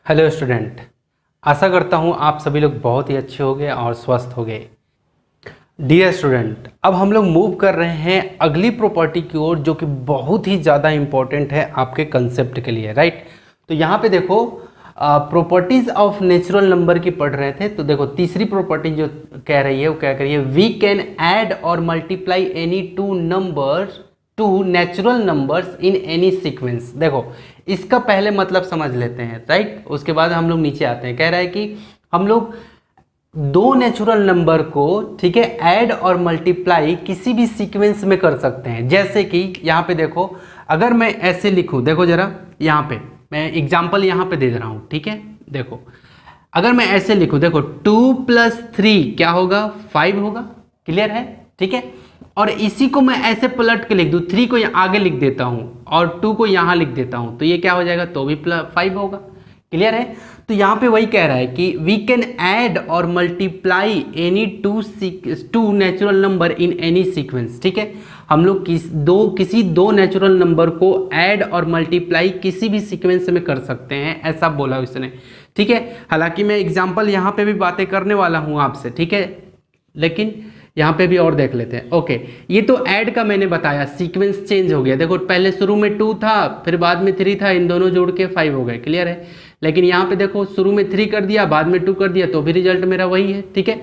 Hello student, आशा करता हूँ आप सभी लोग बहुत ही अच्छे होंगे और स्वस्थ होंगे। डियर स्टूडेंट, अब हम लोग मूव कर रहे हैं अगली प्रॉपर्टी की ओर, जो कि बहुत ही ज़्यादा इम्पोर्टेंट है आपके कंसेप्ट के लिए, राइट। तो यहाँ पे देखो, प्रॉपर्टीज ऑफ नेचुरल नंबर की पढ़ रहे थे। तो देखो तीसरी प्रॉपर्टी जो कह रही है वो क्या कह रही है, वी कैन ऐड और multiply any two natural numbers in any sequence. देखो इसका पहले मतलब समझ लेते हैं, राइट। उसके बाद हम लोग नीचे आते हैं। कह रहा है कि हम लोग दो नेचुरल नंबर को, ठीक है, ऐड और मल्टीप्लाई किसी भी सीक्वेंस में कर सकते हैं। जैसे कि यहाँ पे देखो, अगर मैं ऐसे लिखूं, देखो जरा यहाँ पे मैं एग्जाम्पल यहाँ पे दे रहा हूँ, ठीक है। देखो अगर मैं ऐसे लिखूं, देखो 2+3 क्या होगा, 5 होगा। क्लियर है, ठीक है। और इसी को मैं ऐसे पलट के लिख दूं, 3 को आगे लिख देता हूं और 2 को यहां लिख देता हूं, तो ये क्या हो जाएगा, तो भी 5 होगा। क्लियर है। तो यहां पे वही कह रहा है कि वी कैन ऐड और multiply any two natural number in any sequence. ठीक है, हम लोग किसी दो नेचुरल नंबर को ऐड और मल्टीप्लाई किसी भी सीक्वेंस में कर सकते हैं, ऐसा बोला उसने। ठीक है, हालांकि मैं एग्जाम्पल यहाँ पे भी बातें करने वाला हूँ आपसे, ठीक है, लेकिन यहाँ पे भी और देख लेते हैं। ओके, ये तो ऐड का मैंने बताया, सीक्वेंस चेंज हो गया। देखो पहले शुरू में 2 था, फिर बाद में 3 था, इन दोनों जोड़ के 5 हो गए। क्लियर है। लेकिन यहाँ पे देखो शुरू में 3 कर दिया, बाद में 2 कर दिया, तो भी रिजल्ट मेरा वही है। ठीक है,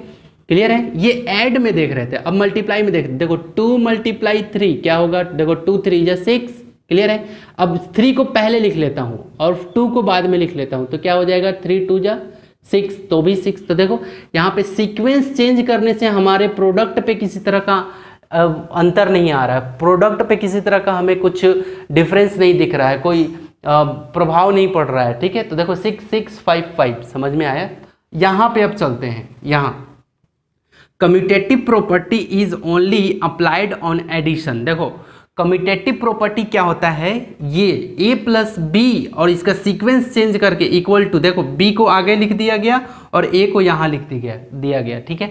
क्लियर है। ये ऐड में देख रहे थे, अब मल्टीप्लाई में देख, देखो 2 × 3 क्या होगा, देखो 2 3 = 6। क्लियर है। अब 3 को पहले लिख लेता हूँ और 2 को बाद में लिख लेता हूँ, तो क्या हो जाएगा, 3 2 = 6, तो भी 6। तो देखो यहाँ पे सीक्वेंस चेंज करने से हमारे प्रोडक्ट पे किसी तरह का अंतर नहीं आ रहा है, प्रोडक्ट पे किसी तरह का हमें कुछ डिफरेंस नहीं दिख रहा है, कोई प्रभाव नहीं पड़ रहा है। ठीक है, तो देखो 6 6 5 5, समझ में आया। यहाँ पे अब चलते हैं, यहाँ commutative property is only applied on addition. देखो कम्यूटेटिव प्रॉपर्टी क्या होता है, ये a + b और इसका सीक्वेंस चेंज करके इक्वल टू, देखो b को आगे लिख दिया गया और a को यहाँ लिख दिया गया। ठीक है,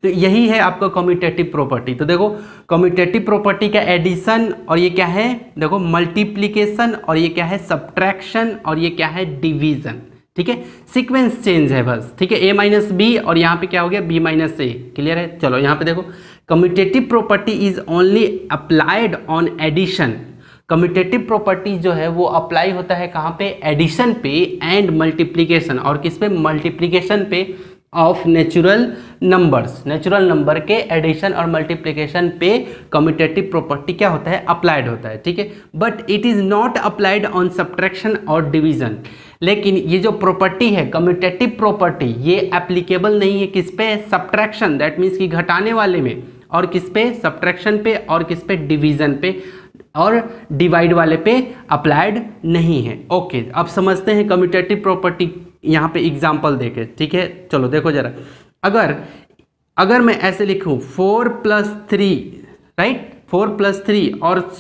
तो यही है आपका कम्यूटेटिव प्रॉपर्टी। तो देखो कम्यूटेटिव प्रॉपर्टी का एडिशन, और ये क्या है, देखो मल्टीप्लिकेशन, और ये क्या है, सब्ट्रैक्शन, और ये क्या है, डिवीजन। ठीक है, सीक्वेंस चेंज है बस। ठीक है, a - b और यहाँ पे क्या हो गया, b - a। क्लियर है। चलो यहाँ पे देखो, commutative property is only applied on addition. Commutative property जो है वो अप्लाई होता है कहाँ पे, एडिशन पे एंड मल्टीप्लिकेशन, और किस पे, मल्टीप्लिकेशन पे of natural numbers. Natural number के एडिशन और मल्टीप्लिकेशन पे कम्यूटेटिव प्रॉपर्टी क्या होता है, अप्लाइड होता है। ठीक है, but it is not applied on subtraction और डिवीजन। लेकिन ये जो प्रॉपर्टी है कम्यूटेटिव प्रॉपर्टी, ये एप्लीकेबल नहीं है किस पे, सब्ट्रैक्शन, दैट मीन्स कि घटाने वाले में, और किस पे, सब्ट्रैक्शन पे, और किस पे, डिवीजन पे और डिवाइड वाले पे अप्लाइड नहीं है। ओके, अब समझते हैं कम्यूटेटिव प्रॉपर्टी, यहाँ पे एग्जांपल देके। ठीक है, चलो देखो जरा, अगर मैं ऐसे लिखूं 4 + 3, राइट, 4 + 3, और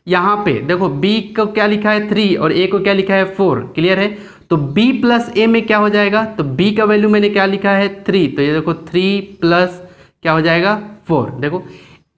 यहाँ पे देखो b को क्या लिखा है, 3, और a को क्या लिखा है, 4। क्लियर है। तो b + a में क्या हो जाएगा, तो b का वैल्यू मैंने क्या लिखा है, 3, तो ये देखो 3 + क्या हो जाएगा, 4। देखो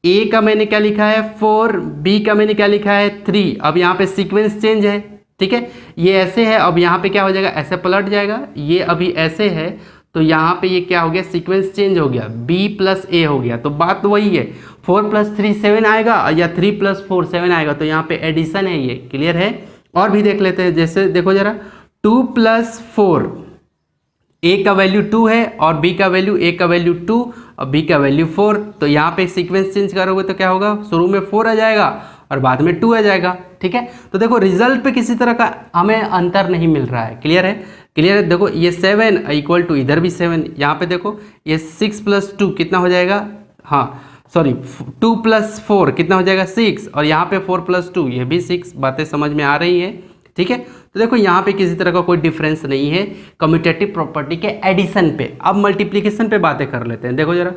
a का मैंने क्या लिखा है, 4, b का मैंने क्या लिखा है, 3। अब यहाँ पे सीक्वेंस चेंज है। ठीक है, ये ऐसे है, अब यहाँ पे क्या हो जाएगा, ऐसे पलट जाएगा, ये अभी ऐसे है, तो यहाँ पे ये क्या हो गया, सीक्वेंस चेंज हो गया, b + a हो गया। तो बात तो वही है, 4 + 3 7 आएगा, या 3 + 4 7 आएगा, तो यहाँ पे एडिशन है ये। क्लियर है। और भी देख लेते हैं, जैसे देखो जरा, 2 + 4, a का वैल्यू 2 है और b का वैल्यू, a का वैल्यू 2 और b का वैल्यू 4। तो यहाँ पे सीक्वेंस चेंज करोगे तो क्या होगा, शुरू में 4 आ जाएगा और बाद में 2 आ जाएगा। ठीक है, तो देखो रिजल्ट पे किसी तरह का हमें अंतर नहीं मिल रहा है। क्लियर है, क्लियर है। देखो ये 7 = इधर भी 7, यहाँ पे देखो ये 6 + 2 कितना हो जाएगा, हाँ सॉरी 2 + 4 कितना हो जाएगा, 6, और यहाँ पे 4 + 2 ये भी 6। बातें समझ में आ रही है। ठीक है, तो देखो यहाँ पे किसी तरह का कोई डिफरेंस नहीं है कम्यूटेटिव प्रॉपर्टी के एडिशन पे। अब मल्टीप्लिकेशन पे बातें कर लेते हैं। देखो जरा,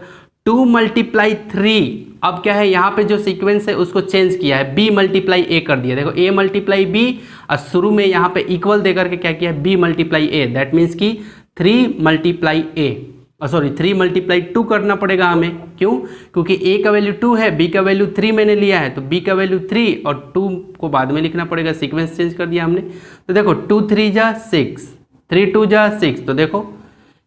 2 × 3, अब क्या है, यहाँ पे जो सीक्वेंस है उसको चेंज किया है, b × a कर दिया। देखो a × b, और शुरू में यहाँ पे इक्वल दे करके क्या किया है, b × a, दैट मीन्स कि 3 × a, सॉरी 3 × 2 करना पड़ेगा हमें। क्यों, क्योंकि a का वैल्यू 2 है, b का वैल्यू 3 मैंने लिया है, तो b का वैल्यू 3 और 2 को बाद में लिखना पड़ेगा, सीक्वेंस चेंज कर दिया हमने। तो देखो 2 3 = 6, 3 2 जा 6। तो देखो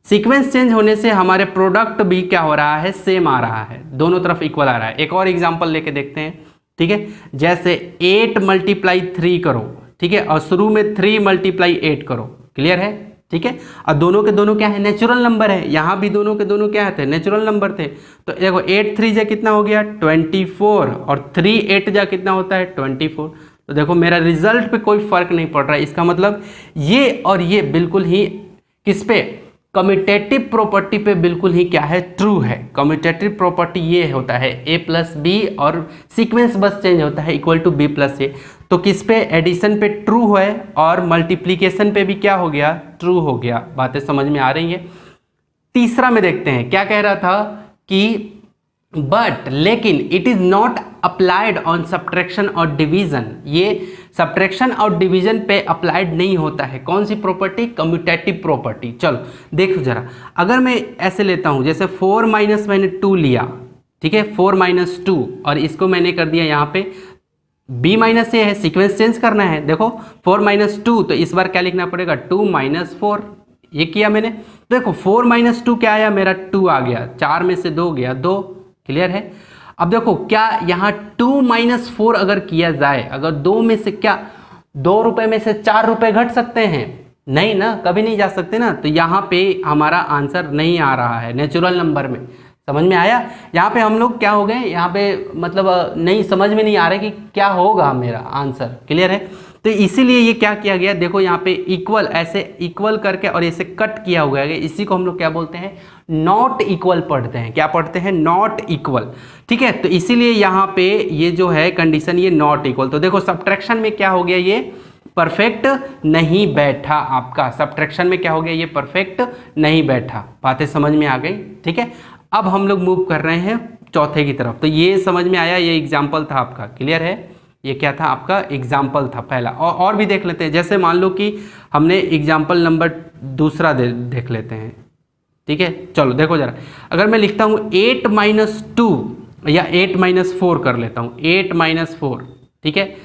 सीक्वेंस चेंज होने से हमारे प्रोडक्ट भी क्या हो रहा है, सेम आ रहा है, दोनों तरफ इक्वल आ रहा है। एक और एग्जांपल लेके देखते हैं, ठीक है। जैसे 8 × 3 करो, ठीक है, और शुरू में 3 × 8 करो, क्लियर है, ठीक है। और दोनों के दोनों क्या है, नेचुरल नंबर है, यहाँ भी दोनों के दोनों क्या थे, नेचुरल नंबर थे। तो देखो 8 3 जा कितना हो गया 24, और 3 8 जा कितना होता है 24। तो देखो मेरा रिजल्ट पे कोई फर्क नहीं पड़ रहा है। इसका मतलब ये और ये बिल्कुल ही किस पे, कम्यूटेटिव प्रॉपर्टी पे बिल्कुल ही क्या है, ट्रू है। कम्यूटेटिव प्रॉपर्टी ये होता है a+b और सीक्वेंस बस चेंज होता है =b+a। तो किस पे, एडिशन पे ट्रू है और मल्टीप्लिकेशन पे भी क्या हो गया, ट्रू हो गया। बातें समझ में आ रही है। तीसरा में देखते हैं क्या कह रहा था कि बट लेकिन it is not applied on subtraction और डिवीजन। ये सब्ट्रैक्शन और डिवीजन पे अप्लाइड नहीं होता है। कौन सी प्रॉपर्टी, कम्यूटेटिव प्रॉपर्टी। चलो देखो जरा, अगर मैं ऐसे लेता हूं, जैसे 4 माइनस मैंने 2 लिया, ठीक है, 4 - 2, और इसको मैंने कर दिया यहाँ पे b - a है, सीक्वेंस चेंज करना है। देखो 4 - 2, तो इस बार क्या लिखना पड़ेगा 2 - 4, ये किया मैंने। देखो 4 - 2 क्या आया मेरा 2 आ गया, 4 में से 2 गया 2, क्लियर है। अब देखो क्या यहाँ 2 - 4 अगर किया जाए, अगर 2 में से क्या 2 रुपए में से 4 रुपए घट सकते हैं, नहीं ना, कभी नहीं जा सकते ना। तो यहाँ पे हमारा आंसर नहीं आ रहा है नेचुरल नंबर में। समझ में आया। यहाँ पे हम लोग क्या हो गए, यहाँ पे मतलब नहीं समझ में नहीं आ रहा है कि क्या होगा मेरा आंसर, क्लियर है। तो इसीलिए ये क्या किया गया, देखो यहाँ पे इक्वल, ऐसे इक्वल करके और ऐसे कट किया हुआ है, इसी को हम लोग क्या बोलते हैं, नॉट इक्वल पढ़ते हैं। क्या पढ़ते हैं, नॉट इक्वल, ठीक है। तो इसीलिए यहाँ पे ये जो है कंडीशन, ये नॉट इक्वल। तो देखो सब्ट्रैक्शन में क्या हो गया, ये परफेक्ट नहीं बैठा आपका। सब्ट्रैक्शन में क्या हो गया, ये परफेक्ट नहीं बैठा। बातें समझ में आ गई, ठीक है। अब हम लोग मूव कर रहे हैं चौथे की तरफ। तो ये समझ में आया, ये एग्जाम्पल था आपका, क्लियर है। ये क्या था आपका, एग्जाम्पल था पहला। और भी देख लेते हैं। जैसे मान लो कि हमने एग्जाम्पल नंबर दूसरा देख लेते हैं, ठीक है। चलो देखो जरा, अगर मैं लिखता हूँ 8 - 2 या 8 - 4 कर लेता हूँ, 8 - 4, ठीक है,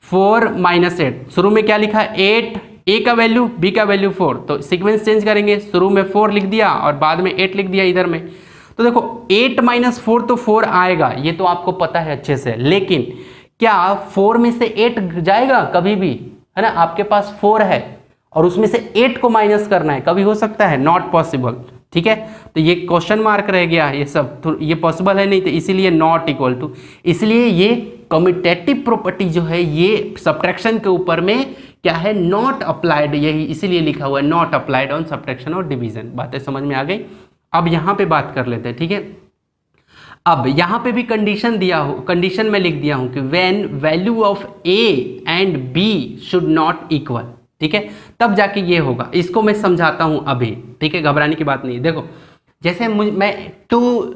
4 - 8। शुरू में क्या लिखा, 8, a का वैल्यू b का वैल्यू 4। तो सीक्वेंस चेंज करेंगे, शुरू में 4 लिख दिया और बाद में 8 लिख दिया इधर में। तो देखो 8 - 4 तो 4 आएगा, ये तो आपको पता है अच्छे से। लेकिन क्या 4 में से 8 जाएगा कभी भी, है ना। आपके पास 4 है और उसमें से 8 को माइनस करना है, कभी हो सकता है, नॉट पॉसिबल, ठीक है। तो ये क्वेश्चन मार्क रह गया, ये सब तो ये पॉसिबल है नहीं, तो इसीलिए नॉट इक्वल टू। इसलिए ये कम्यूटेटिव प्रॉपर्टी जो है ये सब्ट्रैक्शन के ऊपर में क्या है, नॉट अप्लाइड, यही इसीलिए लिखा हुआ है नॉट अप्लाइड ऑन सब्ट्रैक्शन और डिवीजन। बातें समझ में आ गई। अब यहाँ पे बात कर लेते हैं, ठीक है। अब यहाँ पे भी कंडीशन दिया हो, कंडीशन में लिख दिया हूँ कि when value of a and b should not equal, ठीक है, तब जाके ये होगा। इसको मैं समझाता हूँ अभी, ठीक है, घबराने की बात नहीं। देखो जैसे मैं टू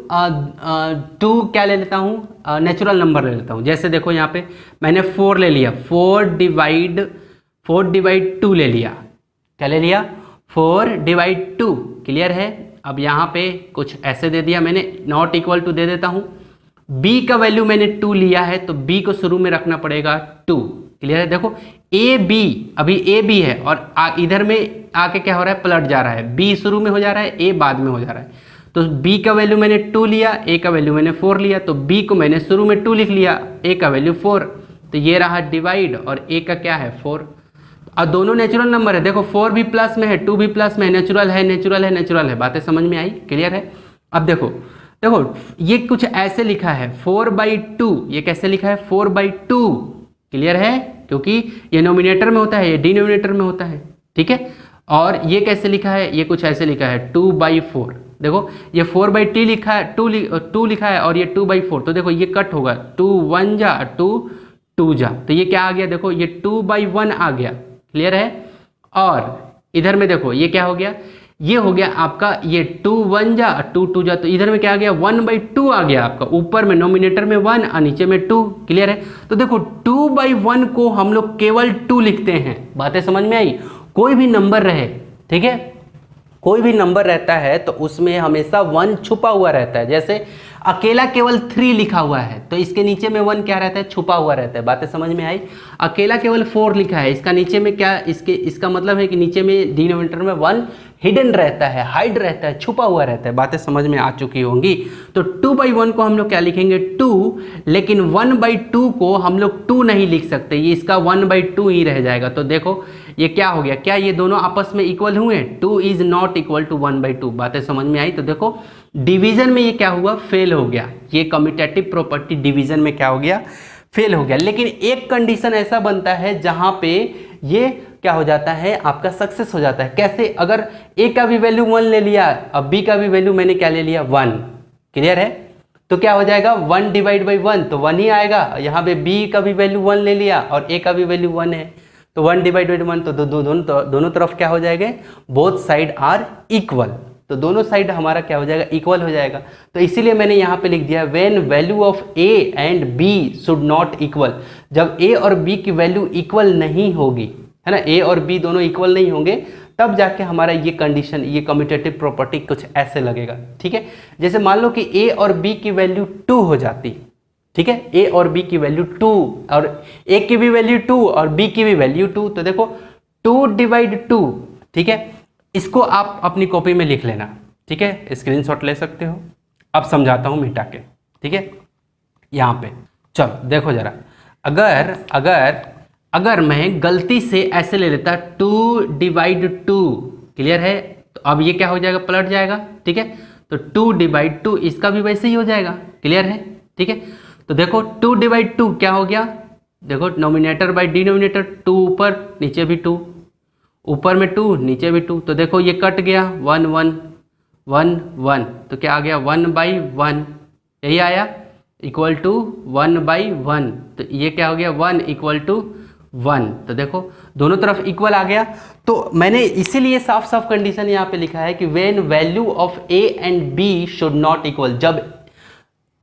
क्या ले लेता हूँ, नेचुरल नंबर ले लेता हूँ। जैसे देखो यहाँ पे मैंने 4 ले लिया, 4/2 ले लिया। क्या ले लिया, 4/2, क्लियर है। अब यहाँ पे कुछ ऐसे दे दिया मैंने, नॉट इक्वल टू दे देता हूँ। b का वैल्यू मैंने 2 लिया है, तो b को शुरू में रखना पड़ेगा 2, क्लियर है। देखो a b, अभी a b है और इधर में आके क्या हो रहा है, पलट जा रहा है, b शुरू में हो जा रहा है, a बाद में हो जा रहा है। तो b का वैल्यू मैंने 2 लिया, a का वैल्यू मैंने 4 लिया, तो b को मैंने शुरू में 2 लिख लिया, a का वैल्यू 4। तो ये रहा डिवाइड, और a का क्या है 4। और दोनों नेचुरल नंबर है। देखो 4 भी प्लस में है, 2 भी प्लस में है, नेचुरल है, नेचुरल है, नेचुरल है। बातें समझ में आई, क्लियर है। अब देखो ये कुछ ऐसे लिखा है 4/2, ये कैसे लिखा है 4/2, क्लियर है, क्योंकि ये नोमिनेटर में होता है, ये डिनोमिनेटर में होता है, ठीक है। और ये कैसे लिखा है, ये कुछ ऐसे लिखा है 2/4। देखो ये 4/2 लिखा है, 2 लिखा है और ये 2/4। तो देखो ये कट होगा, 2 1 जा 2 2 जा, तो ये क्या आ गया, देखो ये 2/1 आ गया, क्लियर है। और इधर में देखो ये क्या हो गया, ये हो गया आपका ये 2 1 जा 2 2 जा, तो इधर में क्या आ गया 1/2 आ गया आपका, ऊपर में नोमिनेटर में 1 और नीचे में 2, क्लियर है। तो देखो 2/1 को हम लोग केवल 2 लिखते हैं। बातें समझ में आई। कोई भी नंबर रहे, ठीक है, कोई भी नंबर रहता है तो उसमें हमेशा 1 छुपा हुआ रहता है। जैसे अकेला केवल 3 लिखा हुआ है तो इसके नीचे में 1 क्या रहता है, छुपा हुआ रहता है। बातें समझ में आई। अकेला केवल 4 लिखा है, इसका नीचे में क्या, इसका मतलब है कि नीचे में डिनोमिनेटर में 1 हिडन रहता है, हाइड रहता है, छुपा हुआ रहता है। बातें समझ में आ चुकी होंगी। तो 2/1 को हम लोग क्या लिखेंगे, 2, लेकिन 1/2 को हम लोग 2 नहीं लिख सकते, ये इसका 1/2 ही रह जाएगा। तो देखो ये क्या हो गया, क्या ये दोनों आपस में इक्वल हुए, 2 इज नॉट इक्वल टू 1/2। बातें समझ में आई। तो देखो डिवीजन में ये क्या हुआ, फेल हो गया। ये कम्यूटेटिव प्रॉपर्टी डिवीजन में क्या हो गया, फेल हो गया। लेकिन एक कंडीशन ऐसा बनता है जहां पे ये क्या हो जाता है, आपका सक्सेस हो जाता है। कैसे, अगर ए का भी वैल्यू 1 ले लिया, अब बी का भी वैल्यू मैंने क्या ले लिया, 1। क्लियर है। तो क्या हो जाएगा, 1/1 तो 1 ही आएगा। यहाँ पे बी का भी वैल्यू 1 ले लिया और ए का भी वैल्यू 1 है तो 1/1 तो दोनों तरफ क्या हो जाएगा, बोथ साइड आर इक्वल। तो दोनों साइड हमारा क्या हो जाएगा, इक्वल हो जाएगा। तो इसीलिए मैंने यहाँ पे लिख दिया when value of A and B should not equal. जब ए और बी की वैल्यू इक्वल नहीं होगी, है ना, ए और बी दोनों इक्वल नहीं होंगे, तब जाके हमारा ये कंडीशन, ये कम्यूटेटिव प्रॉपर्टी कुछ ऐसे लगेगा। ठीक है। जैसे मान लो कि ए और बी की वैल्यू 2 हो जाती, ठीक है, ए और बी की वैल्यू 2 और ए की भी वैल्यू 2 और बी की भी वैल्यू 2। तो देखो 2/2, ठीक है, इसको आप अपनी कॉपी में लिख लेना। ठीक है, स्क्रीनशॉट ले सकते हो। अब समझाता हूं मिटा के। ठीक है, यहां पे चलो देखो जरा, अगर मैं गलती से ऐसे ले लेता 2/2, क्लियर है, तो अब ये क्या हो जाएगा, पलट जाएगा। ठीक है, तो 2/2 इसका भी वैसे ही हो जाएगा। क्लियर है। ठीक है, तो देखो 2/2 क्या हो गया, देखो नोमिनेटर बाय डिनोमिनेटर, 2 ऊपर नीचे भी 2, ऊपर में 2 नीचे भी 2। तो देखो ये कट गया, 1 1 1 1, तो क्या आ गया, 1/1, यही आया, इक्वल टू 1/1। तो ये क्या हो गया, 1 इक्वल टू 1। तो देखो दोनों तरफ इक्वल आ गया। तो मैंने इसीलिए साफ साफ कंडीशन यहाँ पे लिखा है कि when value of A and B should not equal, जब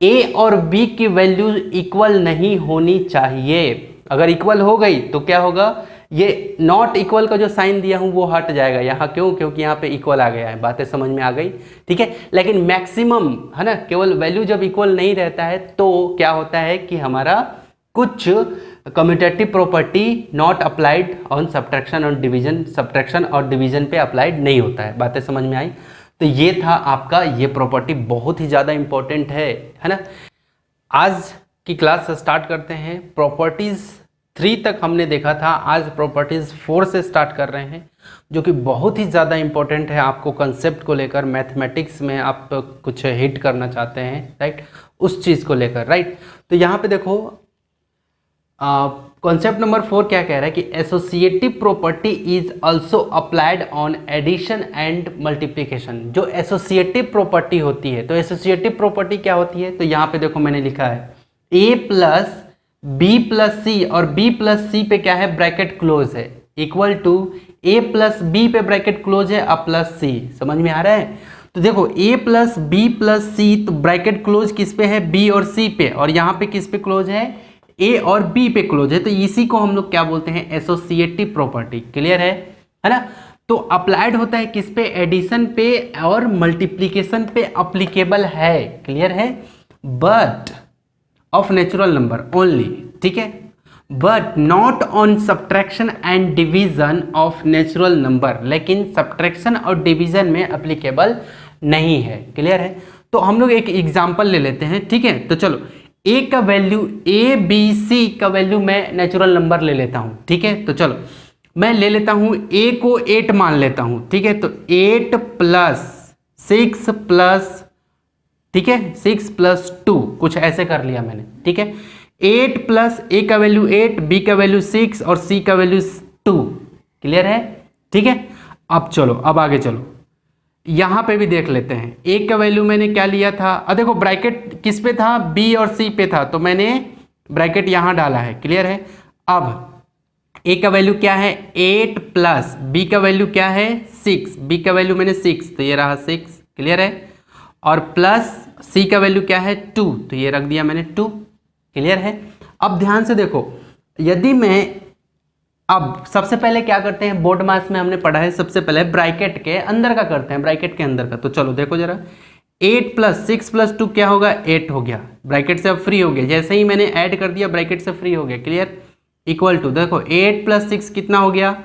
ए और बी की वैल्यू इक्वल नहीं होनी चाहिए। अगर इक्वल हो गई तो क्या होगा, ये नॉट इक्वल का जो साइन दिया हूं वो हट जाएगा यहाँ। क्यों, क्योंकि यहाँ पे इक्वल आ गया है। बातें समझ में आ गई। ठीक है, लेकिन मैक्सिमम, है ना, केवल वैल्यू जब इक्वल नहीं रहता है तो क्या होता है कि हमारा कुछ commutative property not applied on subtraction और डिवीजन, सब्ट्रैक्शन और डिवीजन पे अप्लाइड नहीं होता है। बातें समझ में आई। तो ये था आपका, ये प्रॉपर्टी बहुत ही ज़्यादा इंपॉर्टेंट है ना। आज की क्लास स्टार्ट करते हैं। प्रॉपर्टीज़ 3 तक हमने देखा था, आज प्रॉपर्टीज़ 4 से स्टार्ट कर रहे हैं, जो कि बहुत ही ज़्यादा इंपॉर्टेंट है आपको कंसेप्ट को लेकर। मैथमेटिक्स में आप कुछ हिट करना चाहते हैं, राइट, उस चीज़ को लेकर, राइट। तो यहाँ पे देखो कॉन्सेप्ट नंबर 4 क्या कह रहा है कि associative property is also applied on addition and multiplication. जो एसोसिएटिव प्रॉपर्टी होती है, तो एसोसिएटिव प्रॉपर्टी क्या होती है, तो यहाँ पे देखो मैंने लिखा है a plus B plus C, और b प्लस सी पे क्या है, ब्रैकेट क्लोज है, equal to a plus B पे ब्रैकेट क्लोज है अब प्लस c। समझ में आ रहा है। तो देखो a प्लस बी प्लस सी, तो ब्रैकेट क्लोज किस पे है, b और c पे, और यहाँ पे किस पे क्लोज है, a और b पे क्लोज है। तो इसी को हम लोग क्या बोलते हैं, एसोसिएटिव प्रॉपर्टी। क्लियर है ना। तो अप्लाइड होता है किस पे, एडिशन पे और मल्टीप्लीकेशन पे अप्लीकेबल है। क्लियर है। But of natural number only, ठीक है, but not on subtraction and division of natural number. लेकिन सब्ट्रैक्शन और डिवीजन में अप्लीकेबल नहीं है। क्लियर है। तो हम लोग एक एग्जांपल ले लेते हैं। ठीक है, तो चलो a का वैल्यू, a b c का वैल्यू मैं नेचुरल नंबर ले लेता हूं। ठीक है, तो चलो मैं ले लेता हूं a को 8 मान लेता हूं। ठीक है, तो 8 प्लस 6 प्लस, ठीक है, 6 प्लस 2, कुछ ऐसे कर लिया मैंने। ठीक है, 8 प्लस a का वैल्यू 8, b का वैल्यू 6 और c का वैल्यू 2। क्लियर है। ठीक है, अब चलो, अब आगे चलो, यहां पे भी देख लेते हैं। a का वैल्यू मैंने क्या लिया था, देखो ब्रैकेट किस पे था, b और c पे था, तो मैंने ब्रैकेट यहां डाला है। क्लियर है। अब a का वैल्यू क्या है, 8 प्लस b का वैल्यू क्या है, 6, b का वैल्यू मैंने 6, तो ये रहा 6। क्लियर है। और प्लस c का वैल्यू क्या है, 2, तो ये रख दिया मैंने 2। क्लियर है। अब ध्यान से देखो, यदि मैं अब सबसे पहले क्या करते हैं, बोर्ड मास में हमने पढ़ा है सबसे पहले ब्रैकेट के अंदर का करते हैं, ब्रैकेट के अंदर का। तो चलो देखो जरा, 8 + 6 + 2 क्या होगा, 8 हो गया, ब्रैकेट से अब फ्री हो गया, जैसे ही मैंने ऐड कर दिया ब्रैकेट से फ्री हो गया, क्लियर। इक्वल टू देखो 8 + 6 कितना हो गया,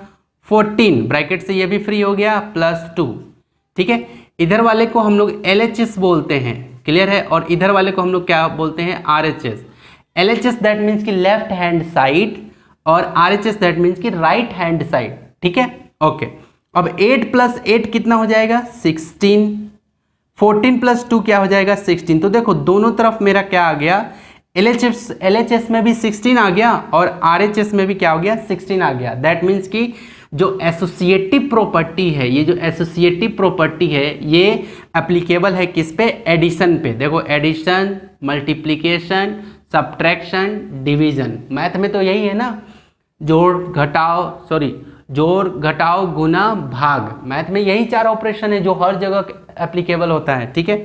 14, ब्रैकेट से ये भी फ्री हो गया, +2, ठीक है। इधर वाले को हम लोग LHS बोलते हैं, क्लियर है, और इधर वाले को हम लोग क्या बोलते हैं, RHS। LHS दैट मीन्स की लेफ्ट हैंड साइड और RHS दैट मीन्स की राइट हैंड साइड, ठीक है, ओके। अब 8 + 8 कितना हो जाएगा, 16, 14 + 2 क्या हो जाएगा, 16। तो देखो दोनों तरफ मेरा क्या आ गया, LHS में भी 16 आ गया और RHS में भी क्या हो गया, 16 आ गया। दैट मीन्स कि जो एसोसिएटिव प्रॉपर्टी है, ये जो एसोसिएटिव प्रॉपर्टी है ये एप्लीकेबल है किस पे, एडिशन पे। देखो addition, multiplication, subtraction, division, math में तो यही है ना, जोड़ घटाओ गुना भाग, मैथ में यही 4 ऑपरेशन है जो हर जगह एप्लीकेबल होता है, ठीक है,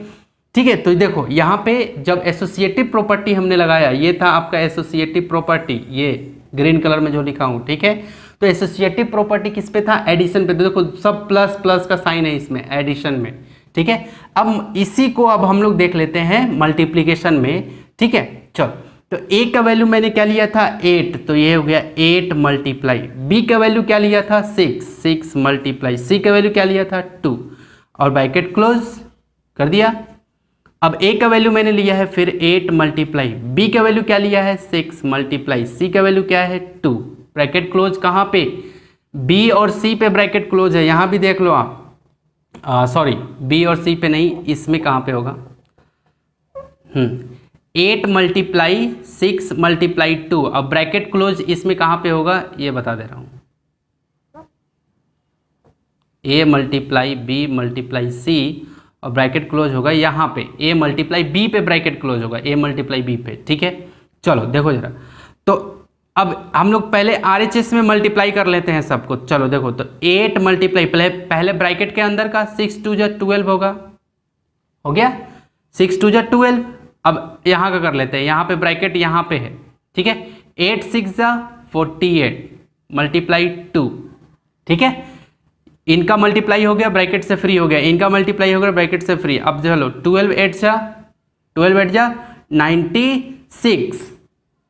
ठीक है। तो देखो यहाँ पे जब एसोसिएटिव प्रॉपर्टी हमने लगाया, ये था आपका एसोसिएटिव प्रॉपर्टी, ये ग्रीन कलर में जो लिखा हूँ, ठीक है। तो एसोसिएटिव प्रॉपर्टी किस पे था, एडिशन पे। तो देखो सब प्लस प्लस का साइन है इसमें, एडिशन में, ठीक है। अब इसी को अब हम लोग देख लेते हैं मल्टीप्लिकेशन में, ठीक है। चलो, तो ए का वैल्यू मैंने क्या लिया था, 8, तो ये हो गया 8 मल्टीप्लाई, बी का वैल्यू क्या लिया था, 6 मल्टीप्लाई, सी का वैल्यू क्या लिया था, 2, और ब्रैकेट क्लोज कर दिया। अब ए का वैल्यू मैंने लिया है फिर 8 मल्टीप्लाई, बी का वैल्यू क्या लिया है, 6 मल्टीप्लाई, सी का वैल्यू क्या है, 2, ब्रैकेट क्लोज। कहाँ पे, बी और सी पे ब्रैकेट क्लोज है, यहाँ भी देख लो आप, सॉरी बी और सी पे नहीं, इसमें कहाँ पे होगा, 8 मल्टीप्लाई 6 मल्टीप्लाई 2, अब ब्रैकेट क्लोज इसमें कहाँ पे होगा, ये बता दे रहा हूँ, A multiply B multiply C और ब्रैकेट क्लोज होगा यहाँ पे, ए मल्टीप्लाई बी पे ब्रैकेट क्लोज होगा, ए मल्टीप्लाई बी पे, ठीक है। चलो देखो जरा, तो अब हम लोग पहले RHS में मल्टीप्लाई कर लेते हैं सबको। चलो देखो, तो 8 मल्टीप्लाई पहले ब्रैकेट के अंदर का 6 × 2 = 12 होगा, हो गया, 6 × 2 = 12। अब यहाँ का कर लेते हैं, यहाँ पे ब्रैकेट यहाँ पे है, ठीक है, 8 × 6 = 48 मल्टीप्लाई 2, ठीक है। इनका मल्टीप्लाई हो गया, ब्रैकेट से फ्री हो गया, इनका मल्टीप्लाई हो गया, ब्रैकेट से फ्री। अब चलो 12 8 जा 96,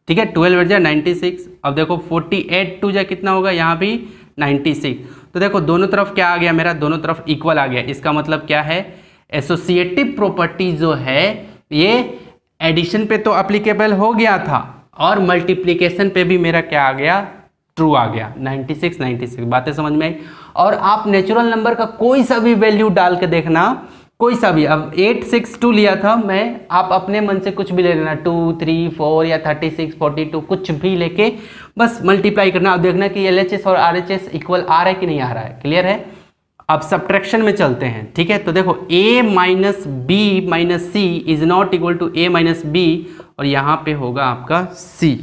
ठीक है, 12 8 जा 96। अब देखो 48 2 जा कितना होगा, यहाँ भी 96। तो देखो दोनों तरफ क्या आ गया मेरा, दोनों तरफ इक्वल आ गया। इसका मतलब क्या है, एसोसिएटिव प्रॉपर्टी जो है ये एडिशन पे तो एप्लीकेबल हो गया था और मल्टीप्लिकेशन पे भी मेरा क्या आ गया, ट्रू आ गया, 96। बातें समझ में आई। और आप नेचुरल नंबर का कोई सा भी वैल्यू डाल के देखना, कोई सा भी। अब 8 6 2 लिया था मैं, आप अपने मन से कुछ भी ले लेना, 2 3 4 या 36 42 कुछ भी लेके बस मल्टीप्लाई करना। अब देखना कि LHS और RHS इक्वल आ रहा है कि नहीं आ रहा है, क्लियर है। अब सब्ट्रैक्शन में चलते हैं, ठीक है। तो देखो a - b - c is not equal to a - b, और यहाँ पे होगा आपका c,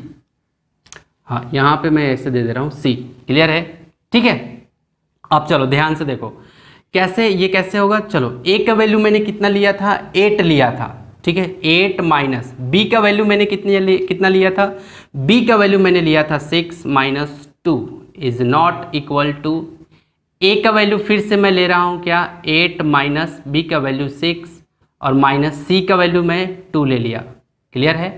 हाँ यहाँ पे मैं ऐसे दे रहा हूँ c, क्लियर है, ठीक है। अब चलो ध्यान से देखो कैसे, ये कैसे होगा। चलो a का वैल्यू मैंने कितना लिया था, 8 लिया था, ठीक है, 8 माइनस b का वैल्यू मैंने कितना लिया था, b का वैल्यू मैंने लिया था 6 - 2 is not equal to, a का वैल्यू फिर से मैं ले रहा हूँ क्या, 8 माइनस b का वैल्यू 6 और माइनस c का वैल्यू मैं 2 ले लिया, क्लियर है।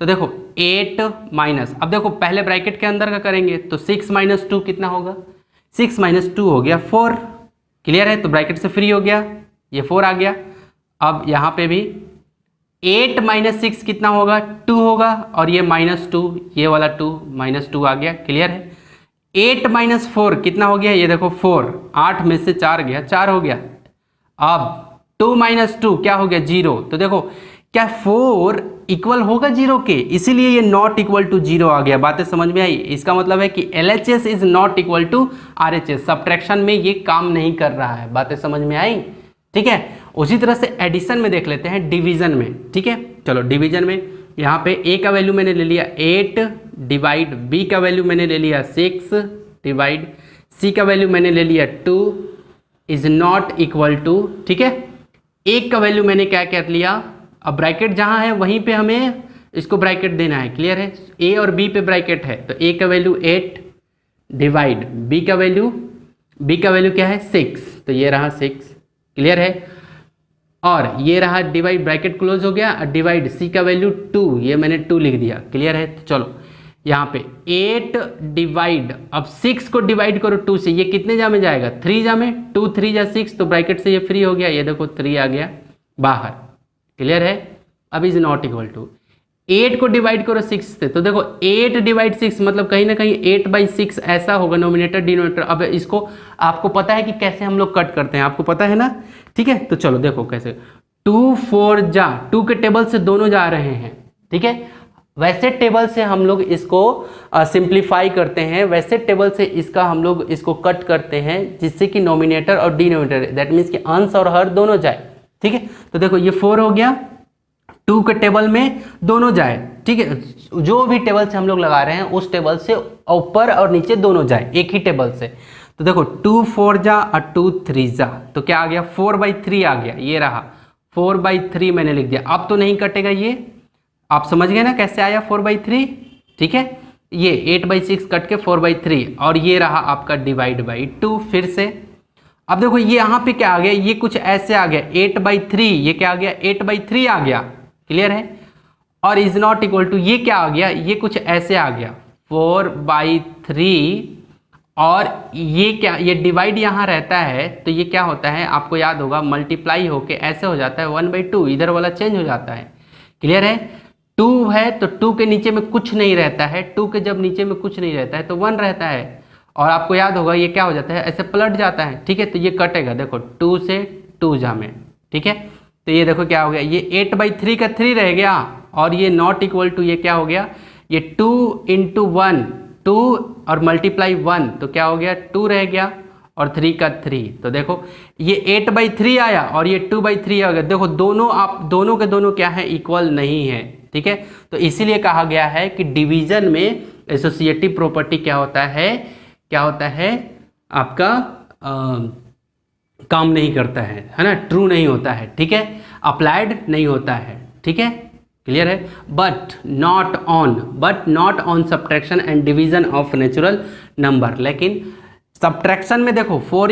तो देखो 8 माइनस, अब देखो पहले ब्रैकेट के अंदर का करेंगे तो 6 - 2 कितना होगा, 6 - 2 हो गया 4, क्लियर है। तो ब्रैकेट से फ्री हो गया, ये 4 आ गया। अब यहाँ पे भी 8 - 6 कितना होगा, 2 होगा, और ये -2, ये वाला 2 -2 आ गया, क्लियर है। 8 - 4 कितना हो गया, ये देखो 4, 8 में से 4 गया, 4 हो गया। अब 2 - 2 क्या हो गया, 0। तो देखो क्या 4 इक्वल होगा 0 के, इसीलिए ये नॉट इक्वल टू 0 आ गया। बातें समझ में आई। इसका मतलब है कि LHS is not equal to RHS, subtraction में ये काम नहीं कर रहा है। बातें समझ में आई, ठीक है। उसी तरह से एडिशन में देख लेते हैं, डिवीजन में, ठीक है। चलो डिवीजन में यहाँ पे a का वैल्यू मैंने ले लिया 8 डिवाइड b का वैल्यू मैंने ले लिया 6 डिवाइड c का वैल्यू मैंने ले लिया 2 इज नॉट इक्वल टू, ठीक है। a का वैल्यू मैंने क्या कर लिया, अब ब्रैकेट जहाँ है वहीं पे हमें इसको ब्रैकेट देना है, क्लियर है। a और b पे ब्रैकेट है, तो a का वैल्यू 8 डिवाइड बी का वैल्यू क्या है 6, तो ये रहा 6, क्लियर है। और ये रहा डिवाइड, ब्रैकेट क्लोज हो गया, डिवाइड सी का वैल्यू 2, ये मैंने 2 लिख दिया, क्लियर है। तो चलो यहाँ पे 8 डिवाइड, अब 6 को डिवाइड करो 2 से, ये कितने जा में जाएगा 3 जा में, 2 3 जा 6, तो ब्रैकेट से ये फ्री हो गया, ये देखो 3 आ गया बाहर, क्लियर है। अब इज नॉट इक्वल टू 8 को डिवाइड करो 6 से, तो देखो 8 डिवाइड 6 मतलब कहीं ना कहीं 8/6 ऐसा होगा नोमिनेटर डिनोमिनेटर। अब इसको आपको पता है कि कैसे हम लोग कट करते हैं, आपको पता है ना, ठीक है। तो चलो देखो कैसे, 2 4 जा, 2 के टेबल से दोनों जा रहे हैं, ठीक है। वैसे टेबल से हम लोग इसको सिंप्लीफाई करते हैं, वैसे टेबल से इसका हम लोग इसको कट करते हैं जिससे कि नोमिनेटर और डिनोमिनेटर, दैट मीन्स कि अंश और हर दोनों जाए, ठीक है। तो देखो ये 4 हो गया, 2 के टेबल में दोनों जाए, ठीक है। जो भी टेबल से हम लोग लगा रहे हैं उस टेबल से ऊपर और नीचे दोनों जाए, एक ही टेबल से। तो देखो 2 4 जा और 2 3 जा, तो क्या आ गया 4/3 आ गया, ये रहा 4/3 मैंने लिख दिया। अब तो नहीं कटेगा ये, आप समझ गए ना कैसे आया 4/3, ठीक है। ये 8/6 कट के 4/3, और ये रहा आपका डिवाइड बाई 2 फिर से। अब देखो ये यहाँ पे क्या आ गया, ये कुछ ऐसे आ गया 8/3, ये क्या आ गया 8/3 आ गया, क्लियर है। और इज नॉट इक्वल टू ये क्या आ गया, ये कुछ ऐसे आ गया 4/3, और ये क्या, ये डिवाइड यहाँ रहता है तो ये क्या होता है आपको याद होगा, मल्टीप्लाई होके ऐसे हो जाता है 1/2, इधर वाला चेंज हो जाता है, क्लियर है। 2 है तो 2 के नीचे में कुछ नहीं रहता है, 2 के जब नीचे में कुछ नहीं रहता है तो 1 रहता है, और आपको याद होगा ये क्या हो जाता है ऐसे पलट जाता है, ठीक है। तो ये कटेगा, देखो 2 से 2 जा में, ठीक है। तो ये देखो क्या हो गया, ये 8/3 का 3 रह गया, और ये नॉट इक्वल टू ये क्या हो गया, ये 2 × 1 2 और मल्टीप्लाई 1, तो क्या हो गया 2 रह गया, और 3 का 3, तो देखो ये 8/3 आया और ये 2/3 आ गया। देखो दोनों, आप दोनों के दोनों क्या है इक्वल नहीं है, ठीक है। तो इसीलिए कहा गया है कि डिवीजन में एसोसिएटिव प्रॉपर्टी क्या होता है आपका काम नहीं करता है ना, ट्रू नहीं होता है, ठीक है, अप्लाइड नहीं होता है, ठीक है, क्लियर है। But not on subtraction and division of natural number. लेकिन सब्ट्रैक्शन में देखो 4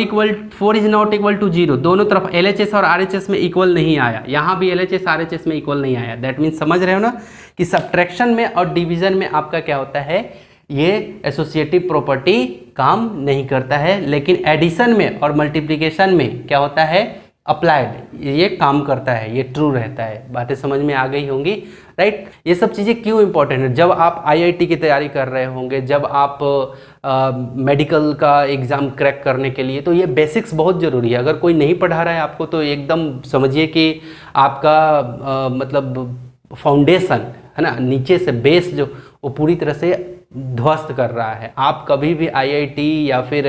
इज नॉट इक्वल टू 0, दोनों तरफ LHS और RHS में इक्वल नहीं आया, यहाँ भी LHS RHS में इक्वल नहीं आया। दैट मीन्स समझ रहे हो ना कि सब्ट्रैक्शन में और डिवीजन में आपका क्या होता है, ये एसोसिएटिव प्रॉपर्टी काम नहीं करता है, लेकिन एडिशन में और मल्टीप्लिकेशन में क्या होता है अप्लाइड, ये काम करता है, ये ट्रू रहता है। बातें समझ में आ गई होंगी, राइट। ये सब चीज़ें क्यों इंपॉर्टेंट है, जब आप IIT की तैयारी कर रहे होंगे, जब आप मेडिकल का एग्ज़ाम क्रैक करने के लिए, तो ये बेसिक्स बहुत ज़रूरी है। अगर कोई नहीं पढ़ा रहा है आपको तो एकदम समझिए कि आपका मतलब फाउंडेशन है ना, नीचे से बेस जो वो पूरी तरह से ध्वस्त कर रहा है। आप कभी भी IIT या फिर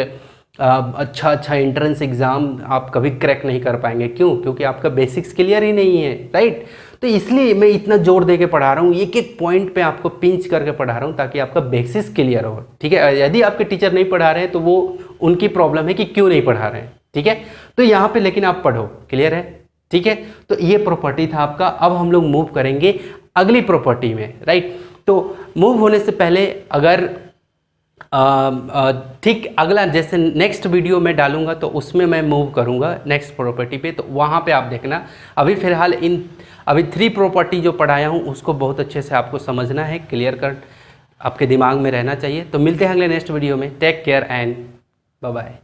अच्छा एंट्रेंस एग्ज़ाम आप कभी क्रैक नहीं कर पाएंगे। क्यों? क्योंकि आपका बेसिक्स क्लियर ही नहीं है, राइट। तो इसलिए मैं इतना जोर दे के पढ़ा रहा हूँ, एक एक पॉइंट पे आपको पिंच करके पढ़ा रहा हूँ ताकि आपका बेसिक्स क्लियर हो, ठीक है। यदि आपके टीचर नहीं पढ़ा रहे हैं तो वो उनकी प्रॉब्लम है कि क्यों नहीं पढ़ा रहे हैं, ठीक है। तो यहाँ पे लेकिन आप पढ़ो, क्लियर है, ठीक है। तो ये प्रॉपर्टी था आपका। अब हम लोग मूव करेंगे अगली प्रॉपर्टी में, राइट। तो मूव होने से पहले अगर ठीक अगला जैसे नेक्स्ट वीडियो में डालूंगा तो उसमें मैं मूव करूंगा नेक्स्ट प्रॉपर्टी पे, तो वहाँ पे आप देखना। अभी फिलहाल अभी 3 प्रॉपर्टी जो पढ़ाया हूँ उसको बहुत अच्छे से आपको समझना है, क्लियर कट आपके दिमाग में रहना चाहिए। तो मिलते हैं अगले नेक्स्ट वीडियो में। Take care and bye bye.